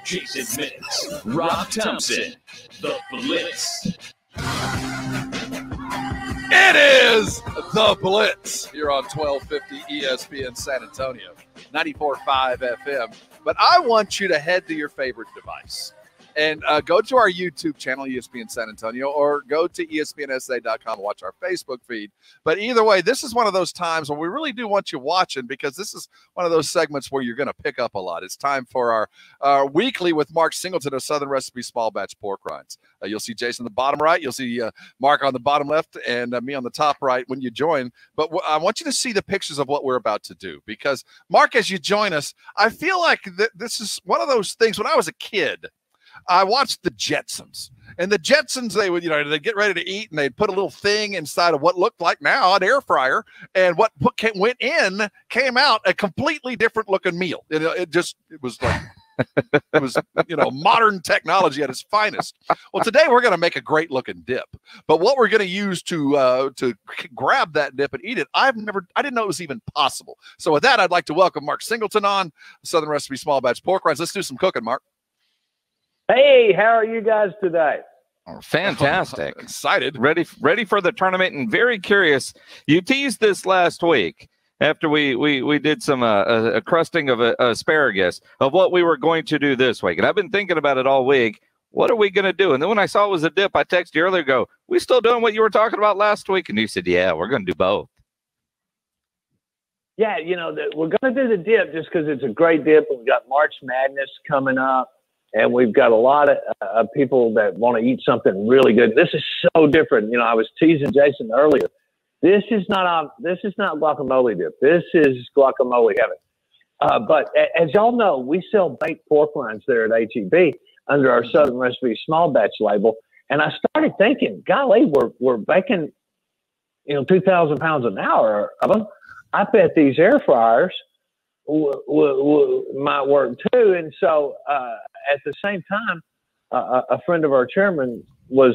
Jason Minutes, Rob Thompson, The Blitz. It is The Blitz here on 1250 ESPN San Antonio, 94.5 FM. But I want you to head to your favorite device and go to our YouTube channel, ESPN San Antonio, or go to ESPNSA.com and watch our Facebook feed. But either way, this is one of those times where we really do want you watching, because this is one of those segments where you're going to pick up a lot. It's time for our weekly with Mark Singleton of Southern Recipe Small Batch Pork Rinds. You'll see Jason on the bottom right. You'll see Mark on the bottom left, and me on the top right when you join. But I want you to see the pictures of what we're about to do, because, Mark, as you join us, I feel like this is one of those things. When I was a kid, I watched the Jetsons, and the Jetsons, they would, they'd get ready to eat, and they'd put a little thing inside of what looked like now an air fryer, and what went in came out a completely different looking meal. It was like, it was, modern technology at its finest. Well, today we're going to make a great looking dip, but what we're going to use to grab that dip and eat it, I didn't know it was even possible. So with that, I'd like to welcome Mark Singleton on Southern Recipe Small Batch Pork Rinds. Let's do some cooking, Mark. Hey, how are you guys today? Oh, fantastic. Excited. Ready for the tournament, and very curious. You teased this last week after we did some a crusting of asparagus of what we were going to do this week. And I've been thinking about it all week. What are we going to do? And then when I saw it was a dip, I texted you earlier, we still doing what you were talking about last week? And you said, yeah, we're going to do both. Yeah, we're going to do the dip just because it's a great dip. We've got March Madness coming up. And we've got a lot of people that want to eat something really good. This is so different. I was teasing Jason earlier. This is not guacamole dip. This is guacamole heaven. But as y'all know, we sell baked pork rinds there at HEB under our Southern Recipe Small Batch label. And I started thinking, golly, we're baking, 2,000 pounds an hour of them. I bet these air fryers might work too. And so at the same time, a friend of our chairman was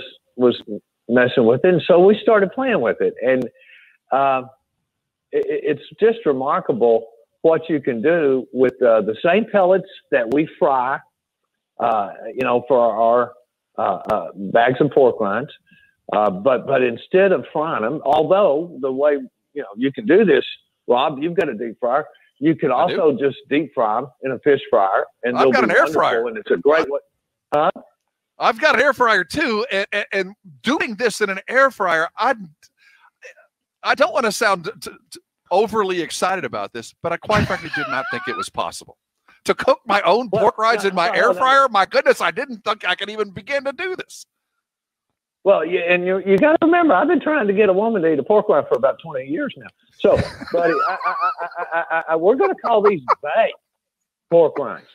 messing with it, and so we started playing with it. And it's just remarkable what you can do with the same pellets that we fry, for our bags of pork rinds. But instead of frying them, although the way you can do this, Rob, you've got a deep fryer. You can also just deep fry them in a fish fryer, and I've got an air fryer, and it's a great way. I've got an air fryer too, and doing this in an air fryer, I don't want to sound overly excited about this, but I quite frankly did not think it was possible to cook my own pork rinds in my air fryer. My goodness, I didn't think I could even begin to do this. Well, yeah, and you got to remember, I've been trying to get a woman to eat a pork rind for about 20 years now. So, buddy, we're going to call these baked pork rinds.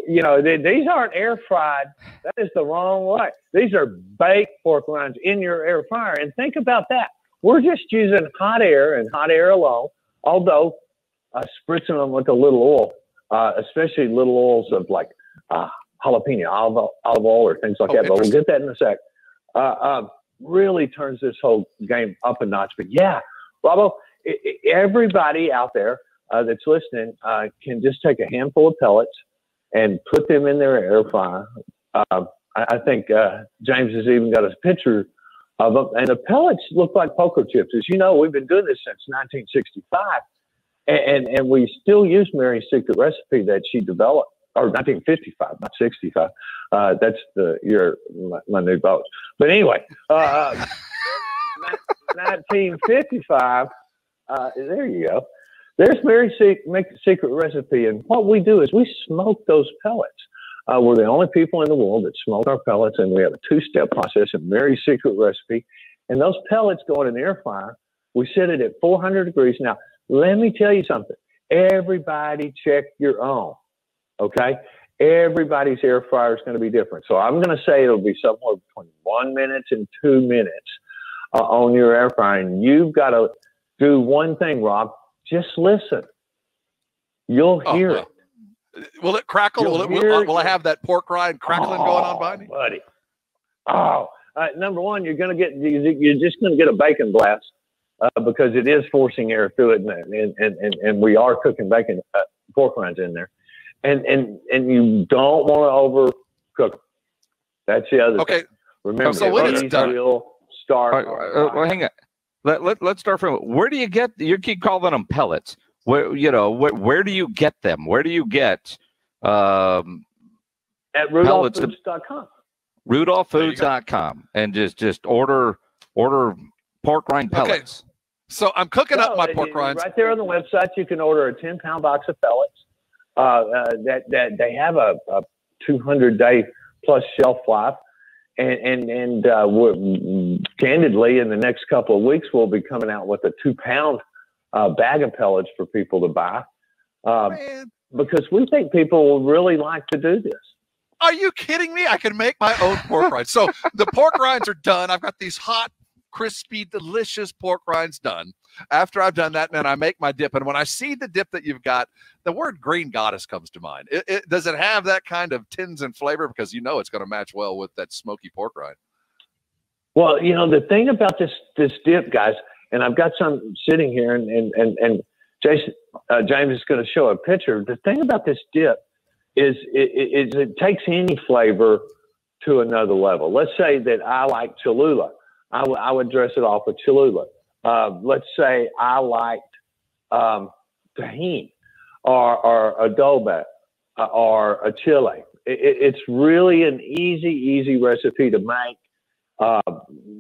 These aren't air fried. That is the wrong way. These are baked pork rinds in your air fryer. And think about that. We're just using hot air and hot air alone, although spritzing them with a little oil, especially little oils of like jalapeno, olive oil, or things like that. But we'll get that in a sec. Really turns this whole game up a notch. But yeah, Robbo, everybody out there that's listening can just take a handful of pellets and put them in their air fryer. I think James has even got a picture of them. And the pellets look like poker chips. As you know, we've been doing this since 1965. And we still use Mary's secret recipe that she developed. Or 1955, not 65. That's the year my new boat. But anyway, 1955. There you go. There's Mary's secret recipe, and what we do is we smoke those pellets. We're the only people in the world that smoke our pellets, and we have a two-step process in Mary's secret recipe. And those pellets go in an air fryer. We set it at 400 degrees. Now, let me tell you something. Everybody check your own. Okay, everybody's air fryer is going to be different. So I'm going to say it'll be somewhere between 1 minute and 2 minutes on your air fryer. And you've got to do one thing, Rob. Just listen. You'll hear it. Will it crackle? Will I have that pork rind crackling going on by me? Buddy. Number one, you're just going to get a bacon blast because it is forcing air through it, and we are cooking bacon pork rinds in there. and you don't want to overcook them. That's the other thing. Remember, so when it's done, will start. Well, hang on. Let's start from where do you get? You keep calling them pellets. Where do you get them? Where do you get at RudolphFoods.com? RudolphFoods.com, and just order pork rind pellets. Okay. So I'm cooking up my pork rinds. Right there on the website, you can order a 10-pound box of pellets. That they have a 200-day plus shelf life, and candidly, in the next couple of weeks, we'll be coming out with a 2-pound bag of pellets for people to buy, because we think people will really like to do this. Are you kidding me? I can make my own pork rinds. So the pork rinds are done. I've got these hot, crispy, delicious pork rinds done. After I've done that, then I make my dip. And when I see the dip that you've got, the word green goddess comes to mind. Does it have that kind of tins and flavor? Because you know it's going to match well with that smoky pork rind. Well, the thing about this dip, guys, and I've got some sitting here, and James is going to show a picture. The thing about this dip is it takes any flavor to another level. Let's say that I like Cholula. I would dress it off with Cholula. Let's say I liked tahini or adobo or a chile. It's really an easy recipe to make.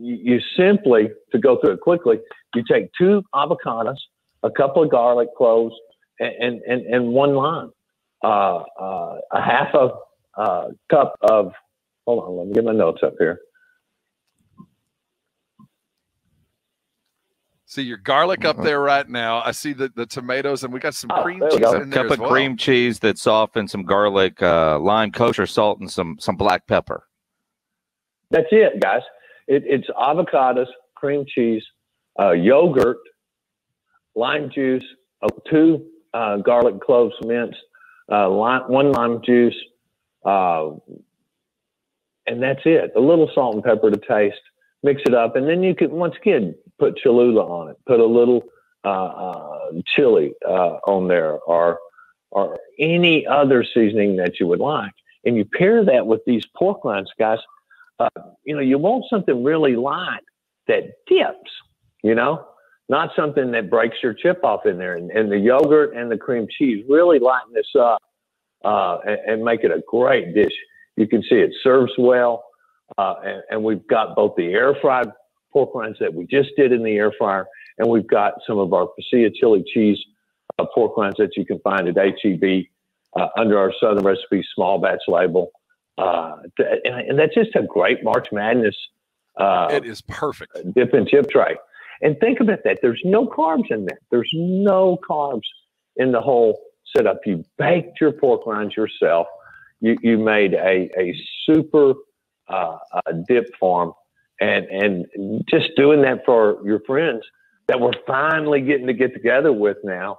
You simply, to go through it quickly, you take 2 avocados, a couple of garlic cloves, and 1 lime, a half a cup of, hold on, let me get my notes up here. See your garlic up there right now. I see the tomatoes, and we got some cream cheese in there. A cup of cream cheese that's softened, some garlic, lime, kosher salt, and some black pepper. That's it, guys. It's avocados, cream cheese, yogurt, lime juice, 2 garlic cloves minced, 1 lime juice, and that's it. A little salt and pepper to taste. Mix it up, and then you can, once again, put Cholula on it. Put a little chili on there, or any other seasoning that you would like, and you pair that with these pork rinds, guys. You want something really light that dips. Not something that breaks your chip off in there. And the yogurt and the cream cheese really lighten this up and make it a great dish. You can see it serves well. And we've got both the air fried pork rinds that we just did in the air fryer, and we've got some of our pasilla chili cheese pork rinds that you can find at HEB under our Southern Recipe small batch label. And that's just a great March Madness. It is perfect. Dip and chip tray. And think about that. There's no carbs in there. There's no carbs in the whole setup. You baked your pork rinds yourself. You made a super dip form, and just doing that for your friends that we're finally getting to get together with now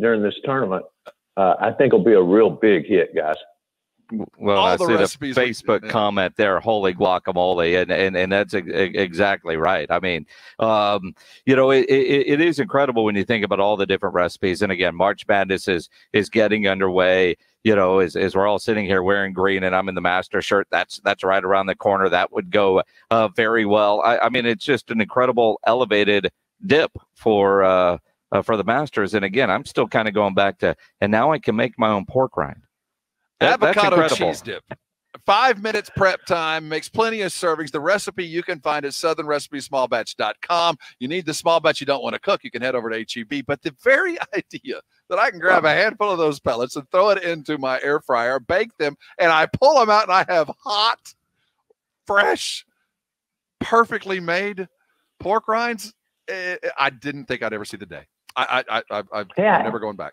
during this tournament, I think will be a real big hit, guys. Well, I see the Facebook comment there, holy guacamole, and that's exactly right. I mean, it is incredible when you think about all the different recipes. And again, March Madness is getting underway. As we're all sitting here wearing green, and I'm in the master shirt, that's right around the corner. That would go very well. I mean, it's just an incredible elevated dip for the masters. And again, I'm still kind of going back to, and now I can make my own pork rind. Avocado cheese dip. 5 minutes prep time, makes plenty of servings. The recipe you can find at southernrecipesmallbatch.com. You need the small batch you don't want to cook, you can head over to HEB. But the very idea that I can grab a handful of those pellets and throw it into my air fryer, bake them, and I pull them out and I have hot, fresh, perfectly made pork rinds, I didn't think I'd ever see the day. I'm never going back.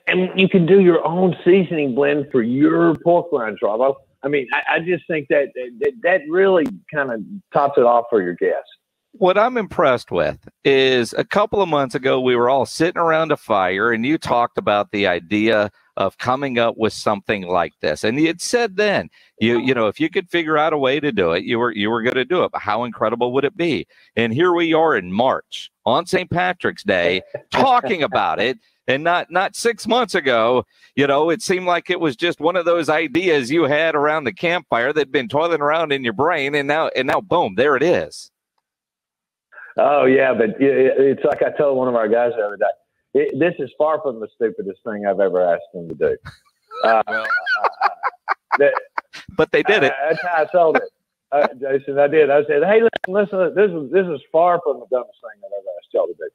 And you can do your own seasoning blend for your pork rinds, Robo. I mean, I just think that really kind of tops it off for your guests. What I'm impressed with is a couple of months ago, we were all sitting around a fire, and you talked about the idea of coming up with something like this. And you said then, you know, if you could figure out a way to do it, you were going to do it. But how incredible would it be? And here we are in March on St. Patrick's Day talking about it. And not 6 months ago, you know, it seemed like it was just one of those ideas you had around the campfire that'd been toiling around in your brain, and now boom, there it is. Oh yeah, but it's like I told one of our guys the other day. This is far from the stupidest thing I've ever asked them to do. But they did it. That's how I told it, Jason. I did. I said, "Hey, listen. This is far from the dumbest thing I've ever asked y'all to do."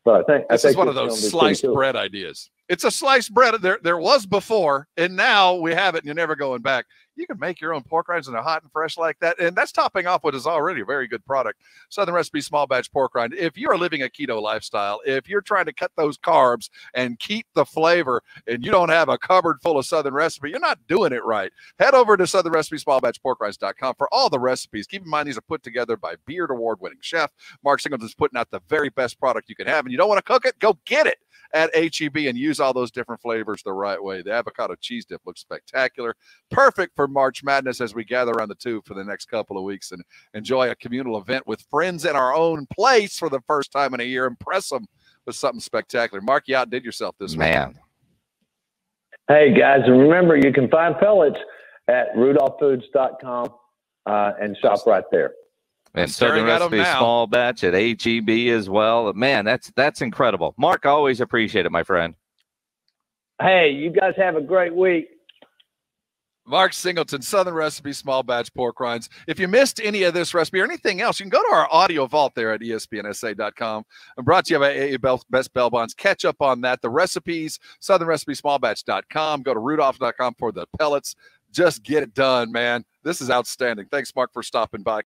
So I think this is one of those sliced bread ideas. It's a sliced bread. There was before, and now we have it, and you're never going back. You can make your own pork rinds and they're hot and fresh like that. And that's topping off what is already a very good product. Southern Recipe Small Batch Pork Rind. If you're living a keto lifestyle, if you're trying to cut those carbs and keep the flavor, and you don't have a cupboard full of Southern Recipe, you're not doing it right. Head over to Southern Recipe SmallBatchPorkRinds.com for all the recipes. Keep in mind, these are put together by Beard Award-winning chef Mark Singleton's putting out the very best product you can have. And you don't want to cook it? Go get it at H-E-B and use all those different flavors the right way. The avocado cheese dip looks spectacular. Perfect for March Madness as we gather around the tube for the next couple of weeks and enjoy a communal event with friends in our own place for the first time in a year. Impress them with something spectacular. Mark, you outdid yourself this week. Hey, guys, and remember, you can find pellets at rudolphfoods.com and shop right there. And Southern Recipe Small Batch at H-E-B as well. Man, that's incredible. Mark, I always appreciate it, my friend. Hey, you guys have a great week. Mark Singleton, Southern Recipe Small Batch Pork Rinds. If you missed any of this recipe or anything else, you can go to our audio vault there at espnsa.com. And brought to you by Best Bell Bonds. Catch up on that. The recipes, southernrecipesmallbatch.com. Go to rudolph.com for the pellets. Just get it done, man. This is outstanding. Thanks, Mark, for stopping by.